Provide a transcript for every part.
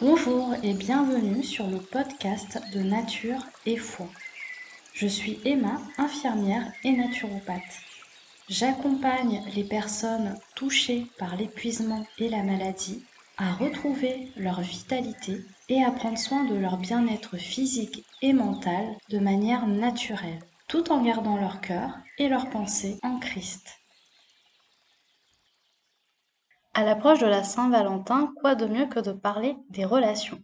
Bonjour et bienvenue sur le podcast de Nature et Foi. Je suis Emma, infirmière et naturopathe. J'accompagne les personnes touchées par l'épuisement et la maladie à retrouver leur vitalité et à prendre soin de leur bien-être physique et mental de manière naturelle, tout en gardant leur cœur et leurs pensées en Christ. À l'approche de la Saint-Valentin, quoi de mieux que de parler des relations?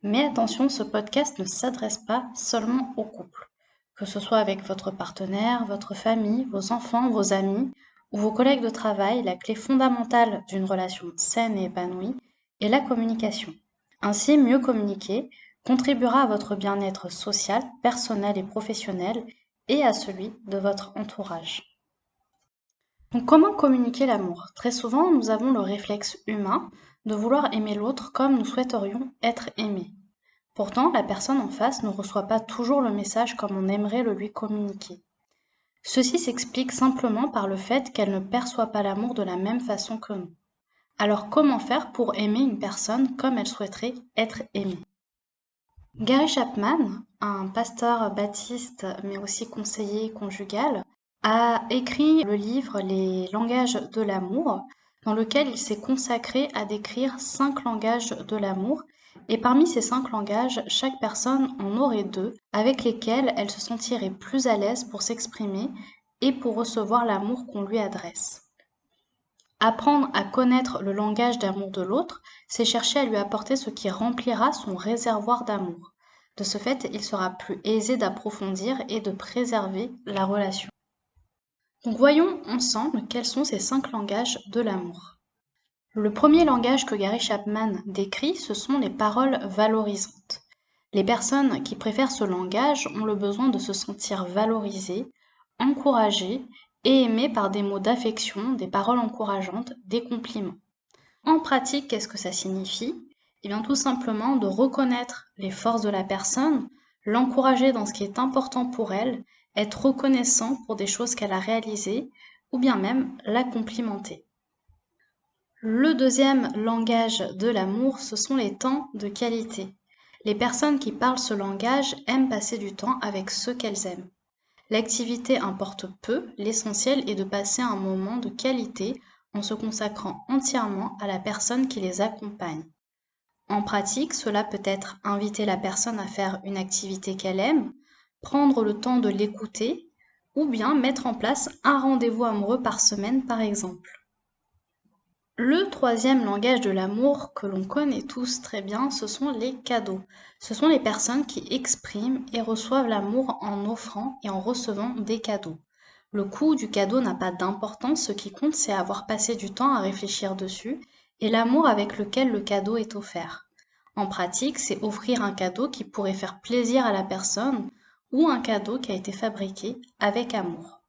Mais attention, ce podcast ne s'adresse pas seulement aux couples. Que ce soit avec votre partenaire, votre famille, vos enfants, vos amis ou vos collègues de travail, la clé fondamentale d'une relation saine et épanouie est la communication. Ainsi, mieux communiquer contribuera à votre bien-être social, personnel et professionnel et à celui de votre entourage. Donc, comment communiquer l'amour? Très souvent, nous avons le réflexe humain de vouloir aimer l'autre comme nous souhaiterions être aimés. Pourtant, la personne en face ne reçoit pas toujours le message comme on aimerait le lui communiquer. Ceci s'explique simplement par le fait qu'elle ne perçoit pas l'amour de la même façon que nous. Alors comment faire pour aimer une personne comme elle souhaiterait être aimée? Gary Chapman, un pasteur baptiste mais aussi conseiller conjugal, a écrit le livre Les langages de l'amour, dans lequel il s'est consacré à décrire 5 langages de l'amour, et parmi ces 5 langages, chaque personne en aurait 2, avec lesquels elle se sentirait plus à l'aise pour s'exprimer et pour recevoir l'amour qu'on lui adresse. Apprendre à connaître le langage d'amour de l'autre, c'est chercher à lui apporter ce qui remplira son réservoir d'amour. De ce fait, il sera plus aisé d'approfondir et de préserver la relation. Donc voyons ensemble quels sont ces 5 langages de l'amour. Le premier langage que Gary Chapman décrit, ce sont les paroles valorisantes. Les personnes qui préfèrent ce langage ont le besoin de se sentir valorisées, encouragées et aimées par des mots d'affection, des paroles encourageantes, des compliments. En pratique, qu'est-ce que ça signifie? Eh bien, tout simplement de reconnaître les forces de la personne, l'encourager dans ce qui est important pour elle, être reconnaissant pour des choses qu'elle a réalisées, ou bien même la complimenter. Le deuxième langage de l'amour, ce sont les temps de qualité. Les personnes qui parlent ce langage aiment passer du temps avec ceux qu'elles aiment. L'activité importe peu, l'essentiel est de passer un moment de qualité en se consacrant entièrement à la personne qui les accompagne. En pratique, cela peut être inviter la personne à faire une activité qu'elle aime, prendre le temps de l'écouter, ou bien mettre en place un rendez-vous amoureux par semaine par exemple. Le troisième langage de l'amour que l'on connaît tous très bien, ce sont les cadeaux. Ce sont les personnes qui expriment et reçoivent l'amour en offrant et en recevant des cadeaux. Le coût du cadeau n'a pas d'importance, ce qui compte c'est avoir passé du temps à réfléchir dessus et l'amour avec lequel le cadeau est offert. En pratique, c'est offrir un cadeau qui pourrait faire plaisir à la personne ou un cadeau qui a été fabriqué avec amour.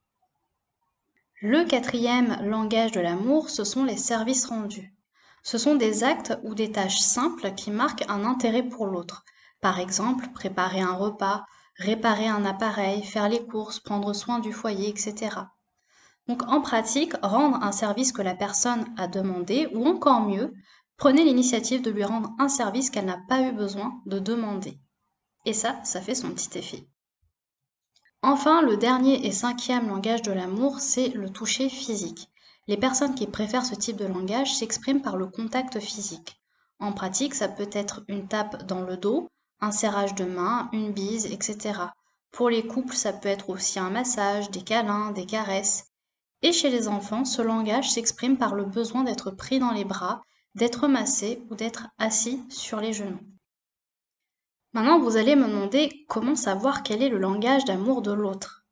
Le quatrième langage de l'amour, ce sont les services rendus. Ce sont des actes ou des tâches simples qui marquent un intérêt pour l'autre. Par exemple, préparer un repas, réparer un appareil, faire les courses, prendre soin du foyer, etc. Donc en pratique, rendre un service que la personne a demandé, ou encore mieux, prenez l'initiative de lui rendre un service qu'elle n'a pas eu besoin de demander. Et ça fait son petit effet. Enfin, le dernier et cinquième langage de l'amour, c'est le toucher physique. Les personnes qui préfèrent ce type de langage s'expriment par le contact physique. En pratique, ça peut être une tape dans le dos, un serrage de main, une bise, etc. Pour les couples, ça peut être aussi un massage, des câlins, des caresses. Et chez les enfants, ce langage s'exprime par le besoin d'être pris dans les bras, d'être massé ou d'être assis sur les genoux. Maintenant, vous allez me demander comment savoir quel est le langage d'amour de l'autre.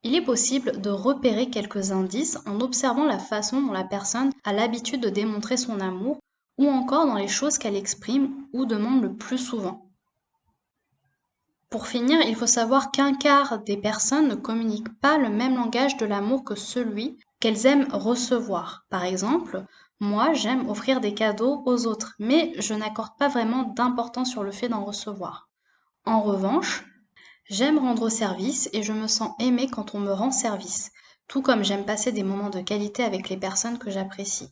Il est possible de repérer quelques indices en observant la façon dont la personne a l'habitude de démontrer son amour ou encore dans les choses qu'elle exprime ou demande le plus souvent. Pour finir, il faut savoir qu'un quart des personnes ne communiquent pas le même langage de l'amour que celui qu'elles aiment recevoir. Par exemple, moi j'aime offrir des cadeaux aux autres, mais je n'accorde pas vraiment d'importance sur le fait d'en recevoir. En revanche, j'aime rendre service et je me sens aimée quand on me rend service, tout comme j'aime passer des moments de qualité avec les personnes que j'apprécie.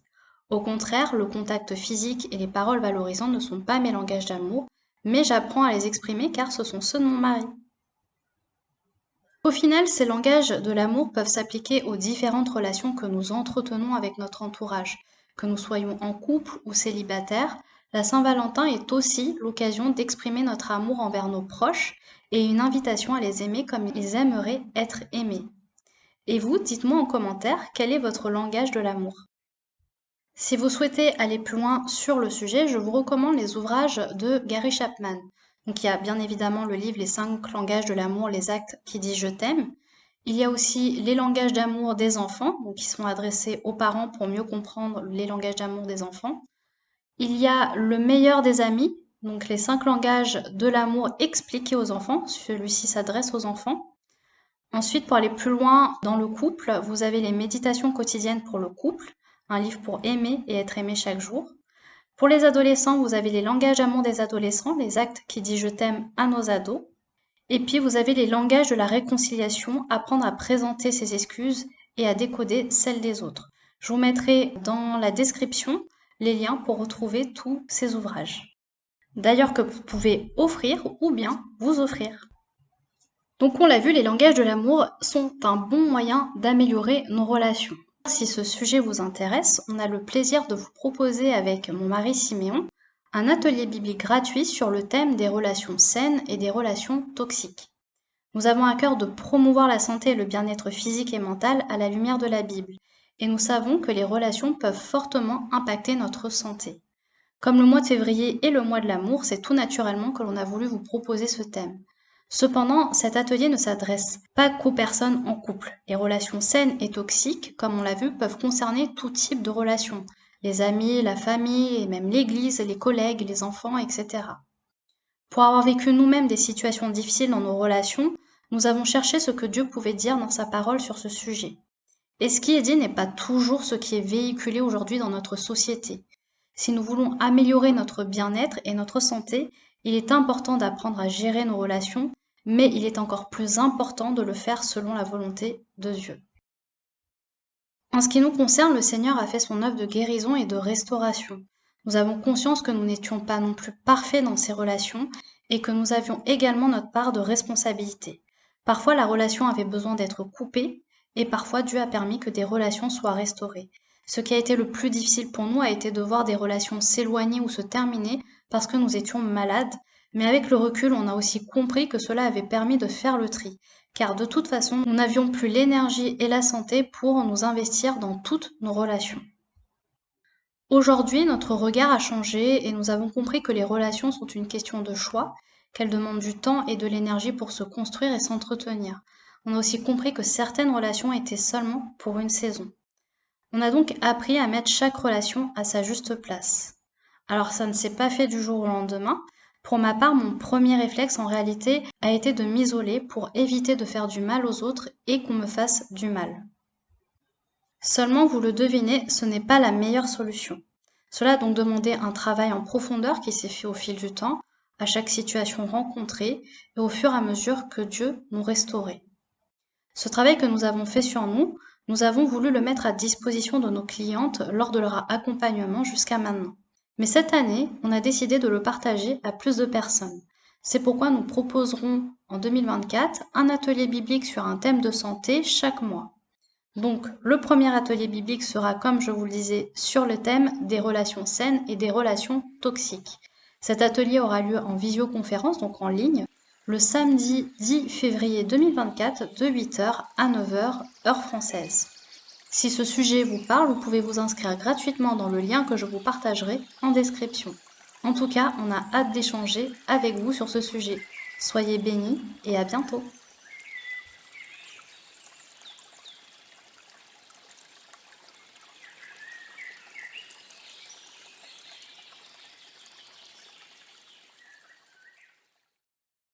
Au contraire, le contact physique et les paroles valorisantes ne sont pas mes langages d'amour, mais j'apprends à les exprimer car ce sont ceux de mon mari. Au final, ces langages de l'amour peuvent s'appliquer aux différentes relations que nous entretenons avec notre entourage. Que nous soyons en couple ou célibataires, la Saint-Valentin est aussi l'occasion d'exprimer notre amour envers nos proches et une invitation à les aimer comme ils aimeraient être aimés. Et vous, dites-moi en commentaire quel est votre langage de l'amour. Si vous souhaitez aller plus loin sur le sujet, je vous recommande les ouvrages de Gary Chapman. Donc il y a bien évidemment le livre Les 5 langages de l'amour, les actes qui disent je t'aime. Il y a aussi les langages d'amour des enfants, donc qui sont adressés aux parents pour mieux comprendre les langages d'amour des enfants. Il y a le meilleur des amis, donc les 5 langages de l'amour expliqués aux enfants. Celui-ci s'adresse aux enfants. Ensuite, pour aller plus loin dans le couple, vous avez les méditations quotidiennes pour le couple, un livre pour aimer et être aimé chaque jour. Pour les adolescents, vous avez les langages d'amour des adolescents, les actes qui disent je t'aime à nos ados. Et puis vous avez les langages de la réconciliation, apprendre à présenter ses excuses et à décoder celles des autres. Je vous mettrai dans la description les liens pour retrouver tous ces ouvrages. D'ailleurs que vous pouvez offrir ou bien vous offrir. Donc on l'a vu, les langages de l'amour sont un bon moyen d'améliorer nos relations. Si ce sujet vous intéresse, on a le plaisir de vous proposer avec mon mari Siméon un atelier biblique gratuit sur le thème des relations saines et des relations toxiques. Nous avons à cœur de promouvoir la santé et le bien-être physique et mental à la lumière de la Bible, et nous savons que les relations peuvent fortement impacter notre santé. Comme le mois de février est le mois de l'amour, c'est tout naturellement que l'on a voulu vous proposer ce thème. Cependant, cet atelier ne s'adresse pas qu'aux personnes en couple. Les relations saines et toxiques, comme on l'a vu, peuvent concerner tout type de relations. Les amis, la famille, et même l'église, les collègues, les enfants, etc. Pour avoir vécu nous-mêmes des situations difficiles dans nos relations, nous avons cherché ce que Dieu pouvait dire dans sa parole sur ce sujet. Et ce qui est dit n'est pas toujours ce qui est véhiculé aujourd'hui dans notre société. Si nous voulons améliorer notre bien-être et notre santé, il est important d'apprendre à gérer nos relations, mais il est encore plus important de le faire selon la volonté de Dieu. En ce qui nous concerne, le Seigneur a fait son œuvre de guérison et de restauration. Nous avons conscience que nous n'étions pas non plus parfaits dans ces relations et que nous avions également notre part de responsabilité. Parfois, la relation avait besoin d'être coupée et parfois Dieu a permis que des relations soient restaurées. Ce qui a été le plus difficile pour nous a été de voir des relations s'éloigner ou se terminer parce que nous étions malades, mais avec le recul, on a aussi compris que cela avait permis de faire le tri. Car de toute façon, nous n'avions plus l'énergie et la santé pour nous investir dans toutes nos relations. Aujourd'hui, notre regard a changé et nous avons compris que les relations sont une question de choix, qu'elles demandent du temps et de l'énergie pour se construire et s'entretenir. On a aussi compris que certaines relations étaient seulement pour une saison. On a donc appris à mettre chaque relation à sa juste place. Alors ça ne s'est pas fait du jour au lendemain. Pour ma part, mon premier réflexe en réalité a été de m'isoler pour éviter de faire du mal aux autres et qu'on me fasse du mal. Seulement, vous le devinez, ce n'est pas la meilleure solution. Cela a donc demandé un travail en profondeur qui s'est fait au fil du temps, à chaque situation rencontrée et au fur et à mesure que Dieu nous restaurait. Ce travail que nous avons fait sur nous, nous avons voulu le mettre à disposition de nos clientes lors de leur accompagnement jusqu'à maintenant. Mais cette année, on a décidé de le partager à plus de personnes. C'est pourquoi nous proposerons en 2024 un atelier biblique sur un thème de santé chaque mois. Donc, le premier atelier biblique sera, comme je vous le disais, sur le thème des relations saines et des relations toxiques. Cet atelier aura lieu en visioconférence, donc en ligne, le samedi 10 février 2024 de 8h à 9h, heure française. Si ce sujet vous parle, vous pouvez vous inscrire gratuitement dans le lien que je vous partagerai en description. En tout cas, on a hâte d'échanger avec vous sur ce sujet. Soyez bénis et à bientôt.